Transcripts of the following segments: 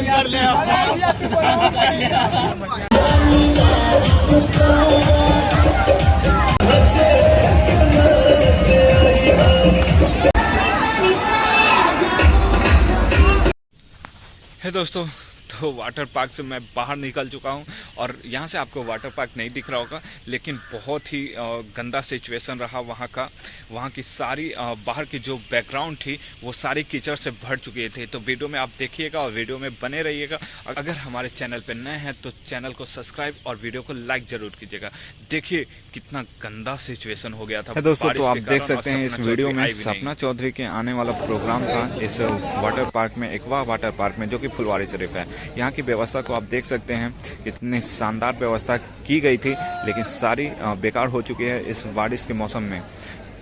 कर ले है दोस्तों। तो वाटर पार्क से मैं बाहर निकल चुका हूं और यहां से आपको वाटर पार्क नहीं दिख रहा होगा, लेकिन बहुत ही गंदा सिचुएशन रहा वहां का। वहां की सारी बाहर की जो बैकग्राउंड थी वो सारी कीचड़ से भर चुके थे। तो वीडियो में आप देखिएगा और वीडियो में बने रहिएगा। अगर हमारे चैनल पर नए हैं तो चैनल को सब्सक्राइब और वीडियो को लाइक जरूर कीजिएगा। देखिए कितना गंदा सिचुएशन हो गया था दोस्तों। तो आप देख सकते हैं इस वीडियो में सपना चौधरी के आने वाला प्रोग्राम था इस वाटर पार्क में, एक्वा वाटर पार्क में, जो कि फुलवारी शरीफ है। यहाँ की व्यवस्था को आप देख सकते हैं, कितनी शानदार व्यवस्था की गई थी, लेकिन सारी बेकार हो चुकी है। इस बारिश के मौसम में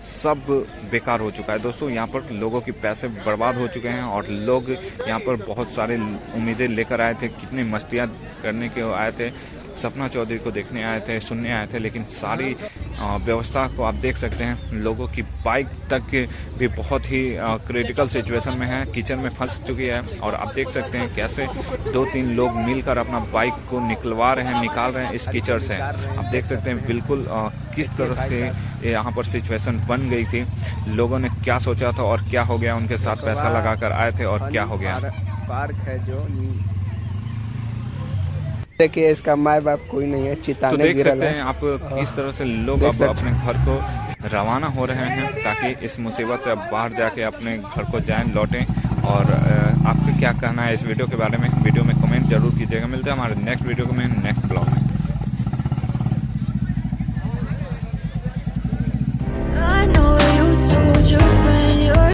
सब बेकार हो चुका है दोस्तों। यहाँ पर लोगों के पैसे बर्बाद हो चुके हैं और लोग यहाँ पर बहुत सारे उम्मीदें लेकर आए थे, कितनी मस्तियाँ करने के आए थे, सपना चौधरी को देखने आए थे, सुनने आए थे, लेकिन सारी व्यवस्था को आप देख सकते हैं। लोगों की बाइक तक भी बहुत ही क्रिटिकल सिचुएशन में है, किचन में फंस चुकी है। और आप देख सकते हैं कैसे 2-3 लोग मिलकर अपना बाइक को निकाल रहे हैं इस कीचड़ से। आप देख सकते हैं बिल्कुल किस तरह से यहाँ पर सिचुएशन बन गई थी। लोगों ने क्या सोचा था और क्या हो गया, उनके साथ पैसा लगाकर आए थे और क्या हो गया। पार्क है जो देखिए, इसका माँ बाप कोई नहीं है, चिताने तो देख सकते हैं आप किस तरह से लोग अब अपने घर को रवाना हो रहे हैं, ताकि इस मुसीबत से अब बाहर जाके अपने घर को जाएं, लौटें। और आपका क्या कहना है इस वीडियो के बारे में, वीडियो में कमेंट जरूर कीजिएगा। मिलते हैं हमारे नेक्स्ट वीडियो में, नेक्स्ट ब्लॉग।